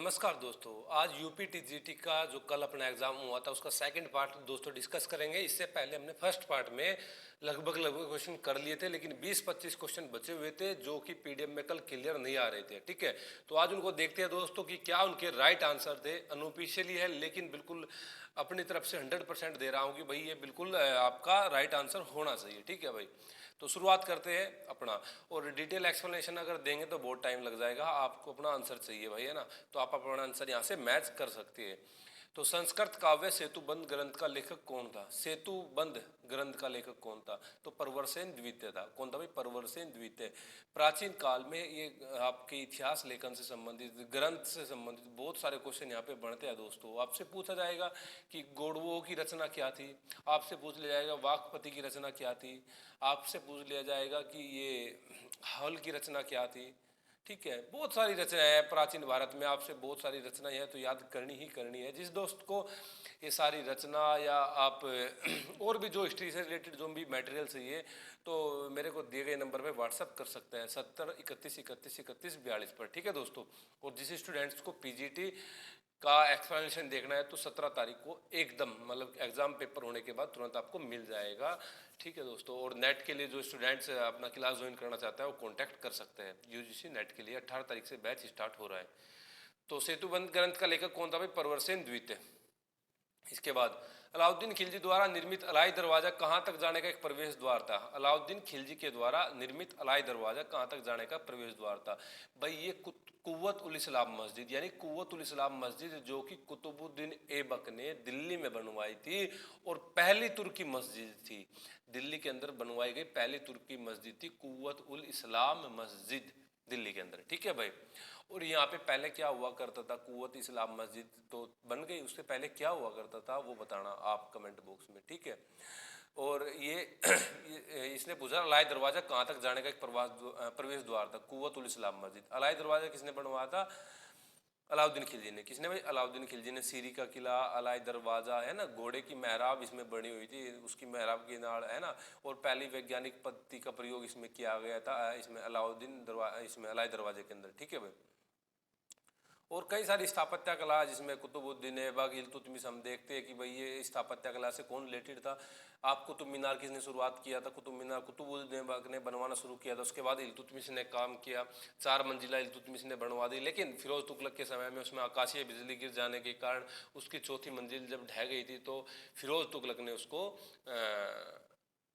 नमस्कार दोस्तों। आज यूपी टीजीटी का जो कल अपना एग्जाम हुआ था उसका सेकंड पार्ट दोस्तों डिस्कस करेंगे। इससे पहले हमने फर्स्ट पार्ट में लगभग क्वेश्चन कर लिए थे, लेकिन 20-25 क्वेश्चन बचे हुए थे जो कि पीडीएफ में कल क्लियर नहीं आ रहे थे। ठीक है, तो आज उनको देखते हैं दोस्तों कि क्या उनके राइट आंसर थे। अनऑफिशियली है लेकिन बिल्कुल अपनी तरफ से 100% दे रहा हूँ कि भाई ये बिल्कुल आपका राइट आंसर होना चाहिए। ठीक है भाई, तो शुरुआत करते हैं अपना। और डिटेल एक्सप्लेनेशन अगर देंगे तो बहुत टाइम लग जाएगा, आपको अपना आंसर चाहिए भाई, है ना। तो आप अपना आंसर यहाँ से मैच कर सकते हैं। तो संस्कृत काव्य सेतुबंध ग्रंथ का लेखक कौन था? सेतुबंध ग्रंथ का लेखक कौन था? तो प्रवरसेन द्वितीय था। कौन था भाई? प्रवरसेन द्वितीय। प्राचीन काल में ये आपके इतिहास लेखन से संबंधित, ग्रंथ से संबंधित बहुत सारे क्वेश्चन यहाँ पे बनते हैं दोस्तों। आपसे पूछा जाएगा कि गौड़वों की रचना क्या थी, आपसे पूछ लिया जाएगा वाकपति की रचना क्या थी, आपसे पूछ लिया जाएगा कि ये हल की रचना क्या थी। ठीक है, बहुत सारी रचनाएं हैं प्राचीन भारत में, आपसे बहुत सारी रचनाएं हैं तो याद करनी ही करनी है। जिस दोस्त को ये सारी रचना या आप और भी जो हिस्ट्री से रिलेटेड जो भी मटेरियल चाहिए तो मेरे को दिए गए नंबर पे व्हाट्सअप कर सकते हैं 70 31 31 31 42 पर। ठीक है दोस्तों, और जिस स्टूडेंट्स को पीजीटी का एक्सप्लेनेशन देखना है तो 17 तारीख को एकदम मतलब एग्जाम पेपर होने के बाद तुरंत आपको मिल जाएगा। ठीक है दोस्तों, और नेट के लिए जो स्टूडेंट्स अपना क्लास ज्वाइन करना चाहता है वो कांटेक्ट कर सकते हैं। यूजीसी नेट के लिए 18 तारीख से बैच स्टार्ट हो रहा है। तो सेतुबंध ग्रंथ का लेखक कौन था भाई? प्रवरसेन द्वितीय। इसके बाद अलाउद्दीन खिलजी द्वारा निर्मित अलाई दरवाजा कहाँ तक जाने का एक प्रवेश द्वार था? अलाउद्दीन खिलजी के द्वारा निर्मित अलाई दरवाजा कहाँ तक जाने का प्रवेश द्वार था? भाई ये कुव्वत उल इस्लाम मस्जिद, यानी कुव्वत उल इस्लाम मस्जिद जो कि कुतुबुद्दीन ऐबक ने दिल्ली में बनवाई थी और पहली तुर्की मस्जिद थी। दिल्ली के अंदर बनवाई गई पहली तुर्की मस्जिद थी कुव्वत उल इस्लाम मस्जिद दिल्ली के अंदर। ठीक है भाई, और यहाँ पे पहले क्या हुआ करता था? कुव्वत इस्लाम मस्जिद तो बन गई, उससे पहले क्या हुआ करता था वो बताना आप कमेंट बॉक्स में। ठीक है, और ये इसने पूछा अलाई दरवाजा कहाँ तक जाने का एक प्रवेश द्वार था? कुव्वत उल इस्लाम मस्जिद। अलाई दरवाजा किसने बनवाया था? अलाउद्दीन खिलजी ने। किसने भाई? अलाउद्दीन खिलजी ने। सीरी का किला, अलाई दरवाजा, है ना, घोड़े की मेहराब इसमें बनी हुई थी, उसकी मेहराब की नाड़, है ना, और पहली वैज्ञानिक पद्धति का प्रयोग इसमें किया गया था, इसमें अलाउद्दीन दरवाजा, इसमें अलाई दरवाजे के अंदर। ठीक है भाई, और कई सारी स्थापत्य कला जिसमें कुतुबुद्दीन ऐबक, इल्तुतमिश, हम देखते हैं कि भाई ये स्थापत्य कला से कौन रिलेटेड था। आप कुतुब मीनार किसने शुरुआत किया था? कुतुब मीनार कुतुबुद्दीन ऐबक ने बनवाना शुरू किया था, उसके बाद इल्तुतमिश ने काम किया, 4 मंजिला इल्तुतमिश ने बनवा दी, लेकिन फिरोज तुगलक के समय में उसमें आकाशीय बिजली गिर जाने के कारण उसकी चौथी मंजिल जब ढह गई थी तो फिरोज तुगलक ने उसको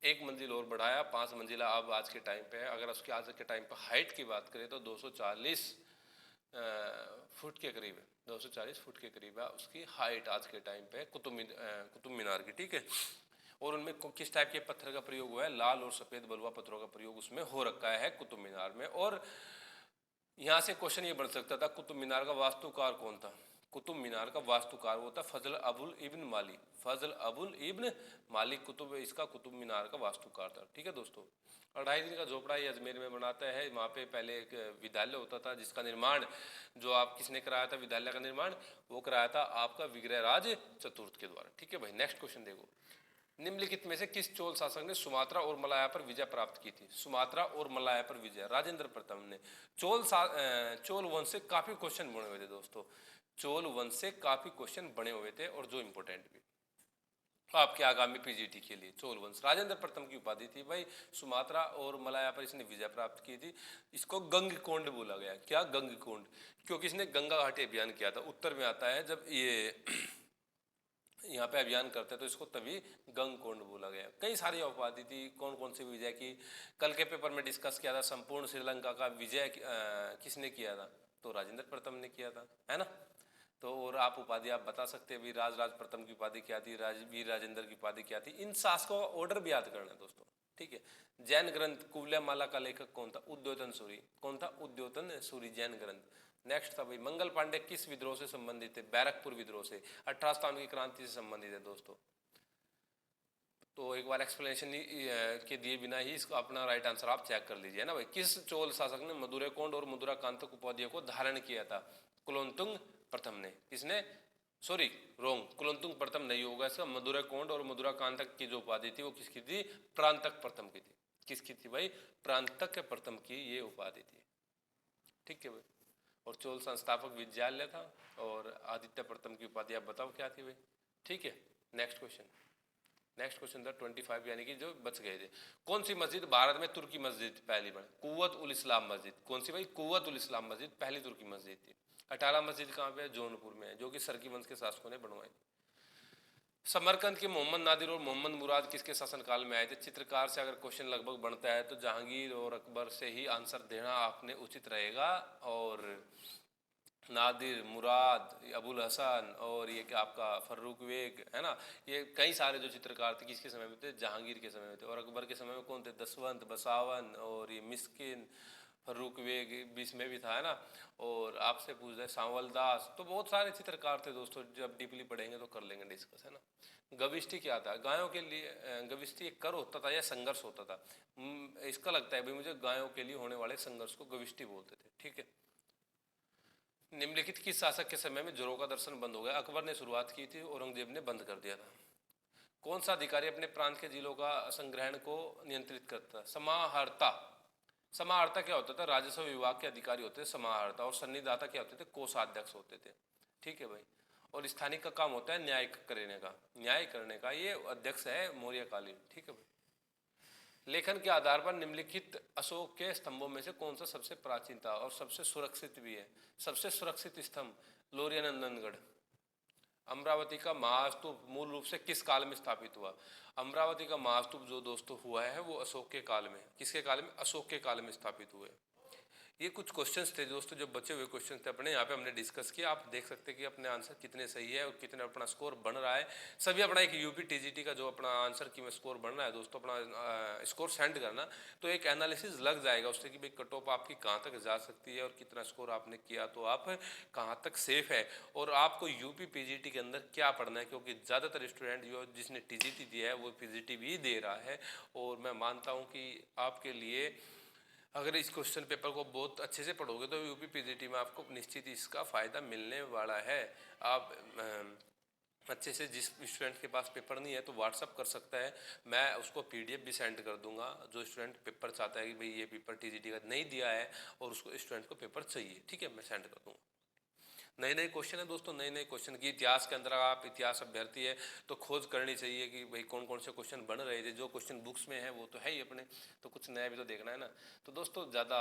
एक मंजिल और बढ़ाया, 5 मंजिला अब आज के टाइम पे है। अगर उसकी आज के टाइम पर हाइट की बात करें तो 240 फुट के करीब है, 240 फुट के करीब है उसकी हाइट आज के टाइम पे कुतुब मीनार की। ठीक है, और उनमें किस टाइप के पत्थर का प्रयोग हुआ है? लाल और सफ़ेद बलुआ पत्थरों का प्रयोग उसमें हो रखा है कुतुब मीनार में। और यहाँ से क्वेश्चन ये बन सकता था कुतुब मीनार का वास्तुकार कौन था? कुतुब मीनार का वास्तुकार वो था फजल अबुल इब्न माली। फजल अबुल इब्न मालिक कुतुब इसका कुतुब मीनार का वास्तुकार था। ठीक है दोस्तों, 2.5 दिन का झोपड़ा ये अजमेर में बनाता है। वहाँ पे पहले एक विद्यालय होता था जिसका निर्माण जो आप किसने कराया था? विद्यालय का निर्माण वो कराया था आपका विग्रहराज चतुर्थ के द्वारा। ठीक है भाई, नेक्स्ट क्वेश्चन देखो। निम्नलिखित में से किस चोल शासक ने सुमात्रा और मलाया पर विजय प्राप्त की थी? सुमात्रा और मलाया पर विजय राजेंद्र प्रथम ने। चोल वंश से काफी क्वेश्चन बने हुए थे दोस्तों, चोल वंश से काफी क्वेश्चन बने हुए थे और जो इंपोर्टेंट भी आपके आगामी पीजीटी के लिए। चोल वंश राजेंद्र प्रथम की उपाधि थी भाई, सुमात्रा और मलाया पर इसने विजय प्राप्त की थी। इसको गंगकोंड बोला गया। क्या? गंगकोंड, क्योंकि इसने गंगा घाटी अभियान किया था। उत्तर में आता है जब ये यहाँ पे अभियान करते तो इसको तभी गंगकोंड बोला गया। कई सारी उपाधि थी। कौन कौन सी विजय की कल के पेपर में डिस्कस किया था। संपूर्ण श्रीलंका का विजय किसने किया था? तो राजेंद्र प्रथम ने किया था, है ना। तो और आप उपाधि आप बता सकते हैं, वीर राज प्रथम की उपाधि क्या थी, वीर राजेंद्र की उपाधि क्या थी। इन शासकों का ऑर्डर भी याद करना है दोस्तों। ठीक है, जैन ग्रंथ कुवलयमाला का लेखक कौन था? उद्योतन सूरी। कौन था? उद्योतन सूरी, जैन ग्रंथ। नेक्स्ट था भाई मंगल पांडे किस विद्रोह से संबंधित है? बैरकपुर विद्रोह से, 1857 की क्रांति से संबंधित है दोस्तों। तो एक बार एक्सप्लेनेशन के दिए बिना ही इसको अपना राइट आंसर आप चेक कर लीजिए ना भाई। किस चोल शासक ने मदुरैकोंड और मदुराकांतक उपाधियों को धारण किया था? कुलोत्तुंग प्रथम ने। किसने? सॉरी रोंग, कुलोत्तुंग प्रथम नहीं होगा इसका। मदुरैकोंड और मदुराकांतक की जो उपाधि थी वो किसकी थी? प्रांतक प्रथम की थी। किसकी थी भाई? प्रांतक प्रथम की ये उपाधि थी। ठीक है भाई, और चोल संस्थापक विद्यालय था। और आदित्य प्रथम की उपाधि आप बताओ क्या थी भाई। ठीक है, नेक्स्ट क्वेश्चन था 25, यानी कि जो बच गए थे। कौन सी मस्जिद भारत में तुर्की मस्जिद पहली बनी? कुव्वत उल इस्लाम मस्जिद। कौन सी भाई? कुव्वत उल इस्लाम मस्जिद पहली तुर्की मस्जिद थी। 18 मस्जिद कहाँ पे है? जौनपुर में है, जो कि सरकी वंश के शासकों ने बनवाई। समरकंद के मोहम्मद नादिर और मोहम्मद मुराद किसके शासनकाल में आए थे? चित्रकार से अगर क्वेश्चन लगभग बनता है तो जहांगीर और अकबर से ही आंसर देना आपने उचित रहेगा। और नादिर, मुराद, अबुल हसन और ये क्या आपका फर्रुख बेग है ना, ये कई सारे जो चित्रकार थे किसके समय में थे? जहांगीर के समय में थे। और अकबर के समय में कौन थे? दसवंत, बसावन और ये मिस्किन, फर्रुख बेग बीच में भी था, है ना। और आपसे पूछ रहे सांवल दास, तो बहुत सारे चित्रकार थे दोस्तों, जब डीपली पढ़ेंगे तो कर लेंगे डिस्कस, है ना। गविष्टि क्या था? गायों के लिए गविष्टि एक कर होता था या संघर्ष होता था? इसका लगता है भाई मुझे गायों के लिए होने वाले संघर्ष को गविष्टि बोलते थे। ठीक है। निम्नलिखित किस शासक के समय में जोरों का दर्शन बंद हो गया? अकबर ने शुरुआत की थी, औरंगजेब ने बंद कर दिया था। कौन सा अधिकारी अपने प्रांत के जिलों का संग्रहण को नियंत्रित करता? समाहर्ता। समाहर्ता क्या होता था? राजस्व विभाग के अधिकारी होते थे समाहर्ता। और सन्निधाता क्या होते थे? कोषाध्यक्ष होते थे। ठीक है भाई। और स्थानिक का काम होता है न्याय करने का, ये अध्यक्ष है मौर्यकालीन। ठीक है भाई। लेखन के आधार पर निम्नलिखित अशोक के स्तंभों में से कौन सा सबसे प्राचीन था और सबसे सुरक्षित भी है? सबसे सुरक्षित स्तंभ लोरियानंदनगढ़। अमरावती का महास्तूप मूल रूप से किस काल में स्थापित हुआ? अमरावती का महास्तूप जो दोस्तों हुआ है वो अशोक के काल में। किसके काल में? अशोक के काल में स्थापित हुए। ये कुछ क्वेश्चंस थे दोस्तों, जो बचे हुए क्वेश्चंस थे अपने यहाँ पे हमने डिस्कस किया। आप देख सकते हैं कि अपने आंसर कितने सही है और कितने अपना स्कोर बन रहा है। सभी अपना एक यूपी टीजीटी का जो अपना आंसर की में स्कोर बन रहा है दोस्तों, अपना स्कोर सेंड करना, तो एक एनालिसिस लग जाएगा उससे कि भाई कट ऑफ आपकी कहाँ तक जा सकती है और कितना स्कोर आपने किया तो आप कहाँ तक सेफ है, और आपको यूपी पीजीटी के अंदर क्या पढ़ना है। क्योंकि ज़्यादातर स्टूडेंट जो जिसने टीजीटी दिया है वो पीजीटी भी दे रहा है। और मैं मानता हूँ कि आपके लिए अगर इस क्वेश्चन पेपर को बहुत अच्छे से पढ़ोगे तो यूपी पीजीटी में आपको निश्चित इसका फ़ायदा मिलने वाला है। आप अच्छे से, जिस स्टूडेंट के पास पेपर नहीं है तो व्हाट्सअप कर सकता है, मैं उसको पीडीएफ भी सेंड कर दूंगा। जो स्टूडेंट पेपर चाहता है कि भाई ये पेपर टीजीटी का नहीं दिया है और उसको स्टूडेंट को पेपर चाहिए, ठीक है, मैं सेंड कर दूंगा। नए नए क्वेश्चन है दोस्तों, नए नए क्वेश्चन की इतिहास के अंदर आप इतिहास अभ्यर्थी है तो खोज करनी चाहिए कि भाई कौन कौन से क्वेश्चन बन रहे थे। जो क्वेश्चन बुक्स में है वो तो है ही अपने, तो कुछ नया भी तो देखना है ना। तो दोस्तों ज़्यादा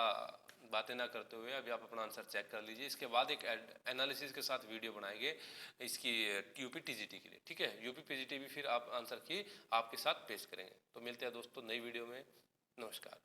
बातें ना करते हुए अभी आप अपना आंसर चेक कर लीजिए। इसके बाद एक एनालिसिस के साथ वीडियो बनाएंगे इसकी यूपी टीजीटी के लिए, ठीक है। यूपी पीजीटी भी फिर आप आंसर की आपके साथ पेश करेंगे। तो मिलते हैं दोस्तों नई वीडियो में। नमस्कार।